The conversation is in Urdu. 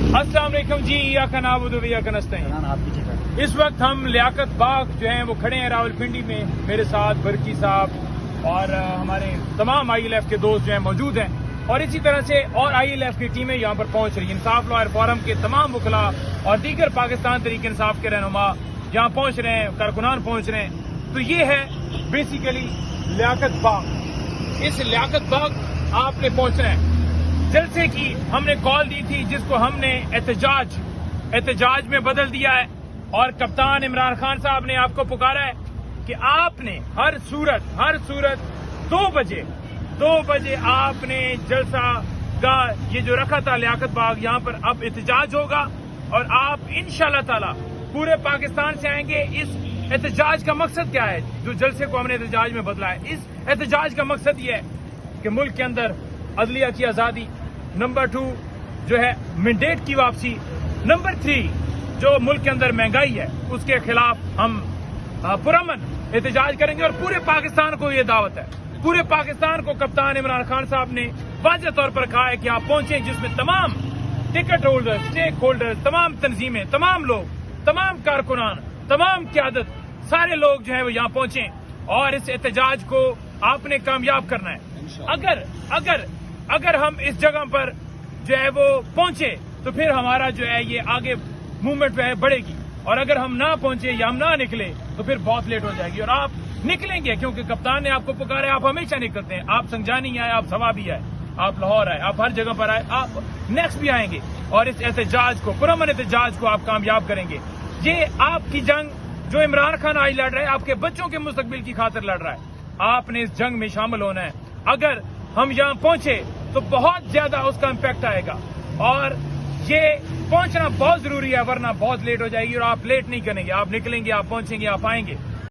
السلام علیکم جی، ایاک نعبد و ایاک نستعین۔ اس وقت ہم لیاقت باغ جو ہیں وہ کھڑے ہیں راولپنڈی میں، میرے ساتھ برکی صاحب اور ہمارے تمام آئی ایل ایف کے دوست جو ہیں موجود ہیں، اور اسی طرح سے اور آئی ایل ایف کی ٹیمیں یہاں پر پہنچ رہی ہیں۔ انصاف لائر فورم کے تمام وکلاء اور دیگر پاکستان تحریک انصاف کے رہنما یہاں پہنچ رہے ہیں، کارکنان پہنچ رہے ہیں۔ تو یہ ہے بیسیکلی لیاقت باغ۔ اس لیاقت باغ آپ نے پہنچنا ہے۔ جلسے کی ہم نے کال دی تھی، جس کو ہم نے احتجاج میں بدل دیا ہے، اور کپتان عمران خان صاحب نے آپ کو پکارا ہے کہ آپ نے ہر صورت 2 بجے آپ نے جلسہ کا یہ جو رکھا تھا لیاقت باغ، یہاں پر اب احتجاج ہوگا، اور آپ انشاءاللہ تعالی پورے پاکستان سے آئیں گے۔ اس احتجاج کا مقصد کیا ہے؟ جو جلسے کو ہم نے احتجاج میں بدلا ہے، اس احتجاج کا مقصد یہ ہے کہ ملک کے اندر عدلیہ کی آزادی، نمبر 2 جو ہے مینڈیٹ کی واپسی، نمبر 3 جو ملک کے اندر مہنگائی ہے اس کے خلاف ہم پرامن احتجاج کریں گے۔ اور پورے پاکستان کو یہ دعوت ہے، پورے پاکستان کو کپتان عمران خان صاحب نے واضح طور پر کہا ہے کہ آپ پہنچیں، جس میں تمام ٹکٹ ہولڈر، اسٹیک ہولڈر، تمام تنظیمیں، تمام لوگ، تمام کارکنان، تمام قیادت، سارے لوگ جو ہیں وہ یہاں پہنچیں، اور اس احتجاج کو آپ نے کامیاب کرنا ہے۔ اگر ہم اس جگہ پر جو ہے وہ پہنچے تو پھر ہمارا جو ہے یہ آگے موومنٹ جو ہے بڑھے گی، اور اگر ہم نہ پہنچے یا ہم نہ نکلے تو پھر بہت لیٹ ہو جائے گی۔ اور آپ نکلیں گے کیونکہ کپتان نے آپ کو پکارا ہے، آپ ہمیشہ نکلتے ہیں۔ آپ سنجانی آئے، آپ سوا بھی آئے، آپ لاہور آئے، آپ ہر جگہ پر آئے، آپ نیکسٹ بھی آئیں گے، اور اس احتجاج کو، پرامن احتجاج کو آپ کامیاب کریں گے۔ یہ آپ کی جنگ جو عمران خان آج لڑ رہا ہے، آپ کے بچوں کے مستقبل کی خاطر لڑ رہا ہے۔ آپ نے اس جنگ میں شامل ہونا ہے۔ اگر ہم یہاں پہنچے تو بہت زیادہ اس کا امپیکٹ آئے گا، اور یہ پہنچنا بہت ضروری ہے، ورنہ بہت لیٹ ہو جائے گی، اور آپ لیٹ نہیں کریں گے، آپ نکلیں گے، آپ پہنچیں گے، آپ آئیں گے۔